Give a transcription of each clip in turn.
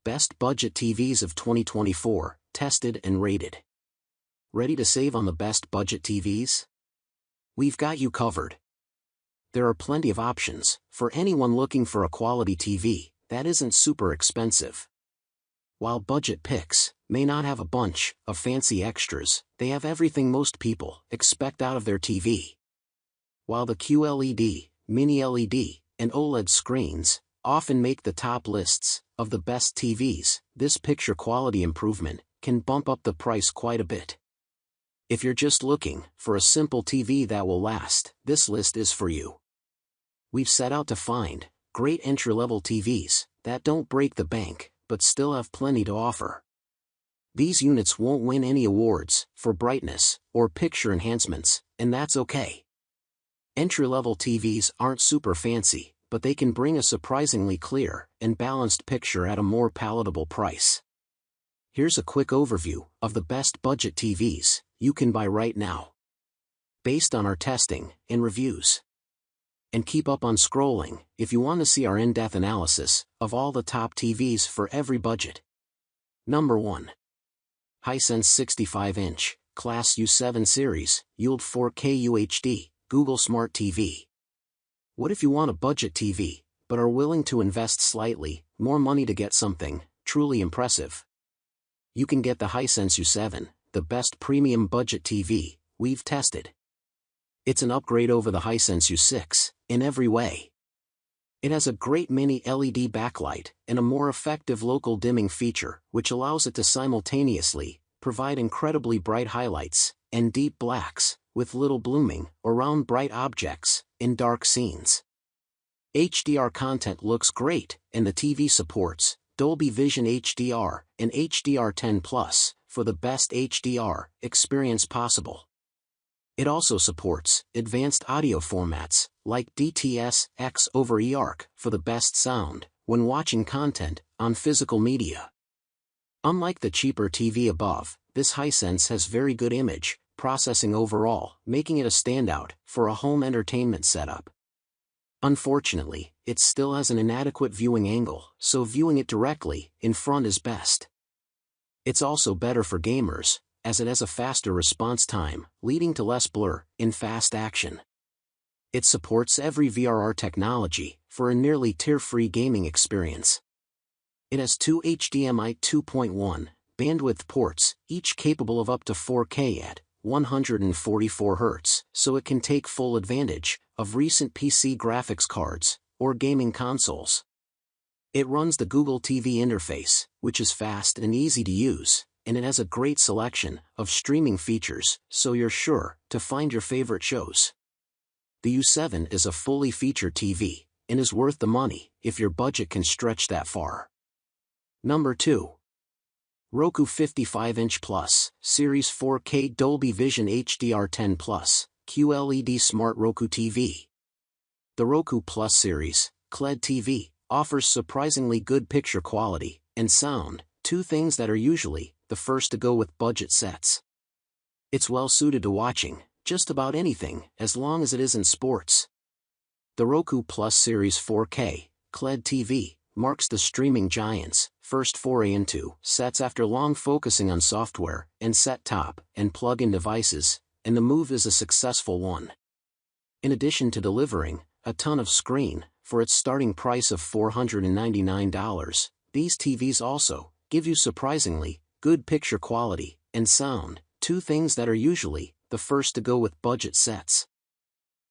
Best Budget TVs of 2024, tested and rated. Ready to save on the best budget TVs? We've got you covered. There are plenty of options for anyone looking for a quality TV that isn't super expensive. While budget picks may not have a bunch of fancy extras, they have everything most people expect out of their TV. While the QLED, Mini LED, and OLED screens often make the top lists of the best TVs, this picture quality improvement can bump up the price quite a bit. If you're just looking for a simple TV that will last, this list is for you. We've set out to find great entry-level TVs that don't break the bank, but still have plenty to offer. These units won't win any awards for brightness or picture enhancements, and that's okay. Entry-level TVs aren't super fancy, but they can bring a surprisingly clear and balanced picture at a more palatable price. Here's a quick overview of the best budget TVs you can buy right now, based on our testing and reviews. And keep up on scrolling if you want to see our in-depth analysis of all the top TVs for every budget. Number 1. Hisense 65-inch, Class U7 Series, ULED 4K UHD, Google Smart TV. What if you want a budget TV, but are willing to invest slightly more money to get something truly impressive? You can get the Hisense U7, the best premium budget TV we've tested. It's an upgrade over the Hisense U6 in every way. It has a great mini LED backlight and a more effective local dimming feature, which allows it to simultaneously provide incredibly bright highlights and deep blacks with little blooming or round bright objects in dark scenes. HDR content looks great, and the TV supports Dolby Vision HDR and HDR10+ for the best HDR experience possible. It also supports advanced audio formats like DTS-X over eARC for the best sound when watching content on physical media. Unlike the cheaper TV above, this Hisense has very good image processing overall, making it a standout for a home entertainment setup. Unfortunately, it still has an inadequate viewing angle, so viewing it directly in front is best. It's also better for gamers, as it has a faster response time, leading to less blur in fast action. It supports every VRR technology for a nearly tear-free gaming experience. It has two HDMI 2.1 bandwidth ports, each capable of up to 4K at 144 Hz, so it can take full advantage of recent PC graphics cards or gaming consoles. It runs the Google TV interface, which is fast and easy to use, and it has a great selection of streaming features, so you're sure to find your favorite shows. The U7 is a fully featured TV, and is worth the money if your budget can stretch that far. Number 2. Roku 55-inch Plus, Series 4K Dolby Vision HDR10+, QLED Smart Roku TV. The Roku Plus Series, QLED TV, offers surprisingly good picture quality and sound, two things that are usually the first to go with budget sets. It's well suited to watching just about anything as long as it isn't sports. The Roku Plus Series 4K QLED TV marks the streaming giant's first foray into sets after long focusing on software and set-top and plug-in devices, and the move is a successful one. In addition to delivering a ton of screen for its starting price of $499, these TVs also give you surprisingly good picture quality and sound, two things that are usually the first to go with budget sets.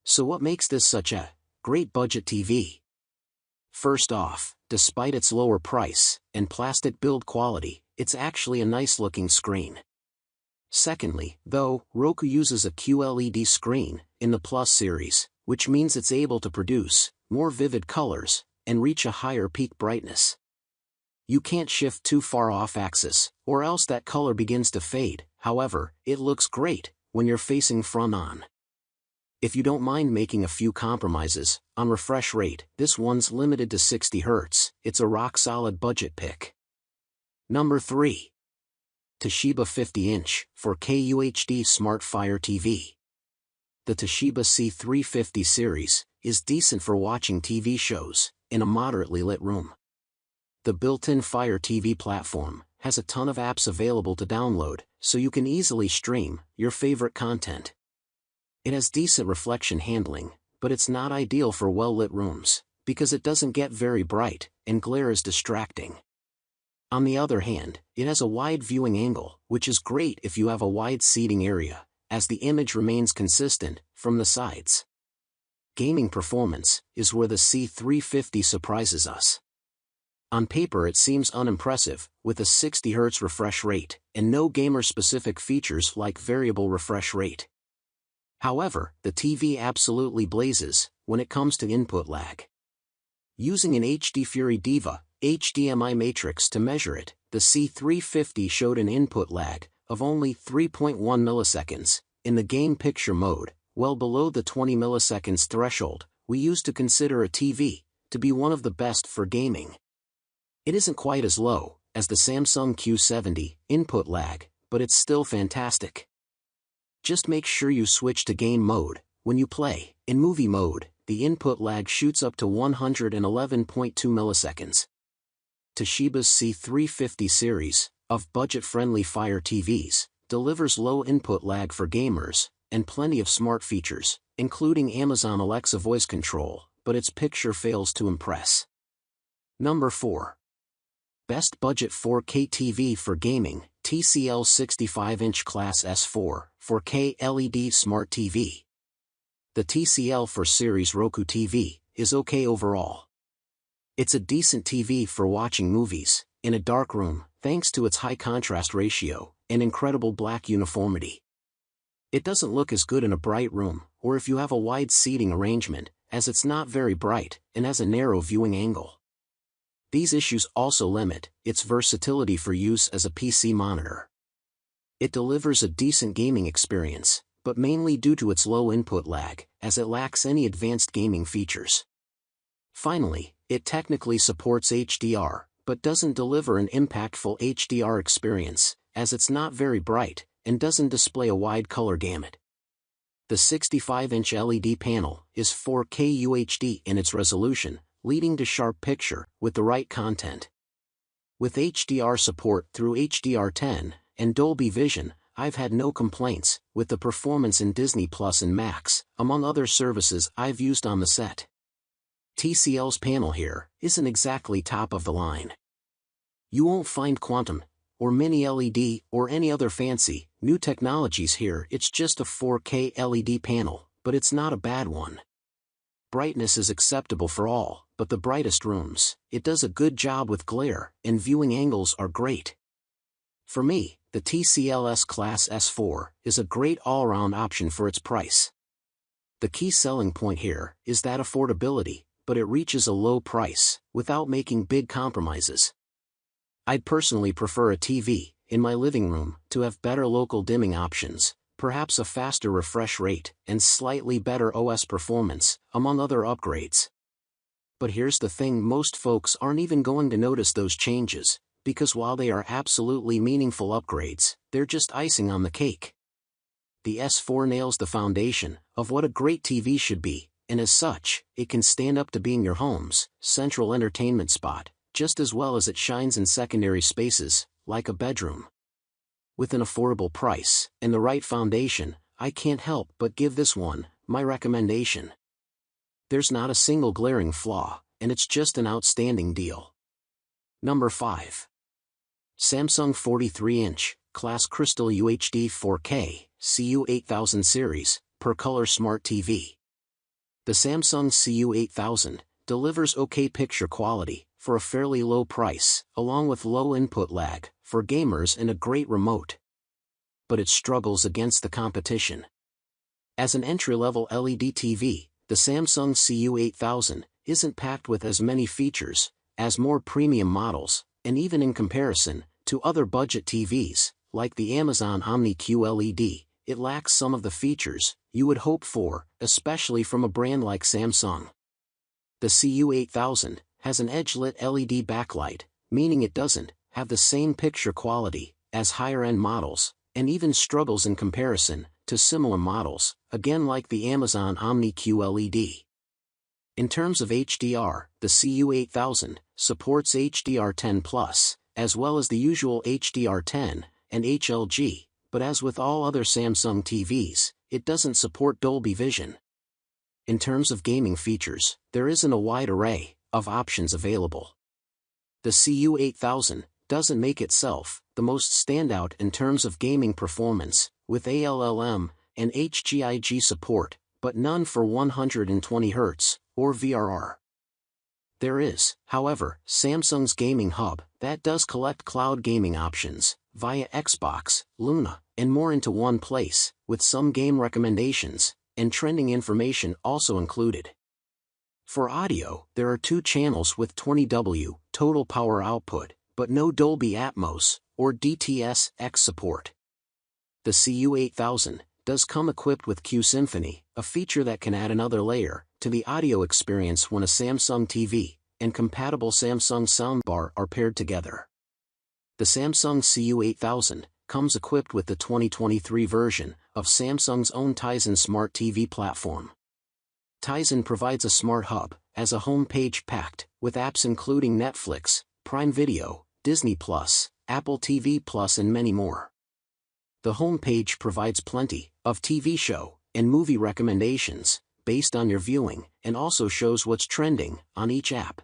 So what makes this such a great budget TV? First off, despite its lower price and plastic build quality, it's actually a nice-looking screen. Secondly, though, Roku uses a QLED screen in the Plus series, which means it's able to produce more vivid colors and reach a higher peak brightness. You can't shift too far off axis, or else that color begins to fade. However, it looks great when you're facing front on. If you don't mind making a few compromises on refresh rate, this one's limited to 60 Hz. It's a rock-solid budget pick. Number 3. Toshiba 50-inch 4K UHD Smart Fire TV. The Toshiba C350 series is decent for watching TV shows in a moderately lit room. The built-in Fire TV platform has a ton of apps available to download, so you can easily stream your favorite content. It has decent reflection handling, but it's not ideal for well-lit rooms, because it doesn't get very bright, and glare is distracting. On the other hand, it has a wide viewing angle, which is great if you have a wide seating area, as the image remains consistent from the sides. Gaming performance is where the C350 surprises us. On paper it seems unimpressive, with a 60 Hz refresh rate, and no gamer-specific features like variable refresh rate. However, the TV absolutely blazes when it comes to input lag. Using an HD Fury Diva HDMI matrix to measure it, the C350 showed an input lag of only 3.1 milliseconds in the game picture mode, well below the 20 milliseconds threshold we used to consider a TV to be one of the best for gaming. It isn't quite as low as the Samsung Q70 input lag, but it's still fantastic. Just make sure you switch to game mode when you play. In movie mode, the input lag shoots up to 111.2 milliseconds. Toshiba's C350 series of budget-friendly Fire TVs delivers low input lag for gamers and plenty of smart features, including Amazon Alexa voice control, but its picture fails to impress. Number 4. Best Budget 4K TV for Gaming, TCL 65-inch Class S4 4K LED Smart TV. The TCL 4 Series Roku TV is okay overall. It's a decent TV for watching movies in a dark room, thanks to its high contrast ratio and incredible black uniformity. It doesn't look as good in a bright room, or if you have a wide seating arrangement, as it's not very bright and has a narrow viewing angle. These issues also limit its versatility for use as a PC monitor. It delivers a decent gaming experience, but mainly due to its low input lag, as it lacks any advanced gaming features. Finally, it technically supports HDR, but doesn't deliver an impactful HDR experience, as it's not very bright and doesn't display a wide color gamut. The 65-inch LED panel is 4K UHD in its resolution, leading to sharp picture with the right content. With HDR support through HDR10 and Dolby Vision, I've had no complaints with the performance in Disney Plus and Max, among other services I've used on the set. TCL's panel here isn't exactly top of the line. You won't find Quantum, or Mini LED, or any other fancy, new technologies here. It's just a 4K LED panel, but it's not a bad one. Brightness is acceptable for all, but the brightest rooms, it does a good job with glare, and viewing angles are great. For me, the TCL Class S4 is a great all-round option for its price. The key selling point here is that affordability, but it reaches a low price, without making big compromises. I'd personally prefer a TV, in my living room, to have better local dimming options, perhaps a faster refresh rate, and slightly better OS performance, among other upgrades. But here's the thing, most folks aren't even going to notice those changes, because while they are absolutely meaningful upgrades, they're just icing on the cake. The S4 nails the foundation of what a great TV should be, and as such, it can stand up to being your home's central entertainment spot, just as well as it shines in secondary spaces, like a bedroom. With an affordable price and the right foundation, I can't help but give this one my recommendation. There's not a single glaring flaw, and it's just an outstanding deal. Number 5. Samsung 43-inch Class Crystal UHD 4K CU8000 Series Per Color Smart TV. The Samsung CU8000 delivers okay picture quality for a fairly low price, along with low input lag for gamers and a great remote. But it struggles against the competition. As an entry-level LED TV, the Samsung CU8000 isn't packed with as many features as more premium models, and even in comparison to other budget TVs, like the Amazon Omni QLED, it lacks some of the features you would hope for, especially from a brand like Samsung. The CU8000 has an edge-lit LED backlight, meaning it doesn't have the same picture quality as higher-end models, and even struggles in comparison to similar models, again like the Amazon Omni QLED. In terms of HDR, the CU8000 supports HDR10+, as well as the usual HDR10 and HLG, but as with all other Samsung TVs, it doesn't support Dolby Vision. In terms of gaming features, there isn't a wide array of options available. The CU8000 doesn't make itself the most standout in terms of gaming performance, with ALLM and HGIG support, but none for 120Hz or VRR. There is, however, Samsung's Gaming Hub that does collect cloud gaming options via Xbox, Luna, and more into one place, with some game recommendations and trending information also included. For audio, there are 2 channels with 20W total power output, but no Dolby Atmos or DTS-X support. The CU8000 does come equipped with Q Symphony, a feature that can add another layer to the audio experience when a Samsung TV and compatible Samsung soundbar are paired together. The Samsung CU8000 comes equipped with the 2023 version of Samsung's own Tizen Smart TV platform. Tizen provides a smart hub as a home page packed with apps including Netflix, Prime Video, Disney+, Apple TV+, and many more. The home page provides plenty of TV show and movie recommendations based on your viewing, and also shows what's trending on each app.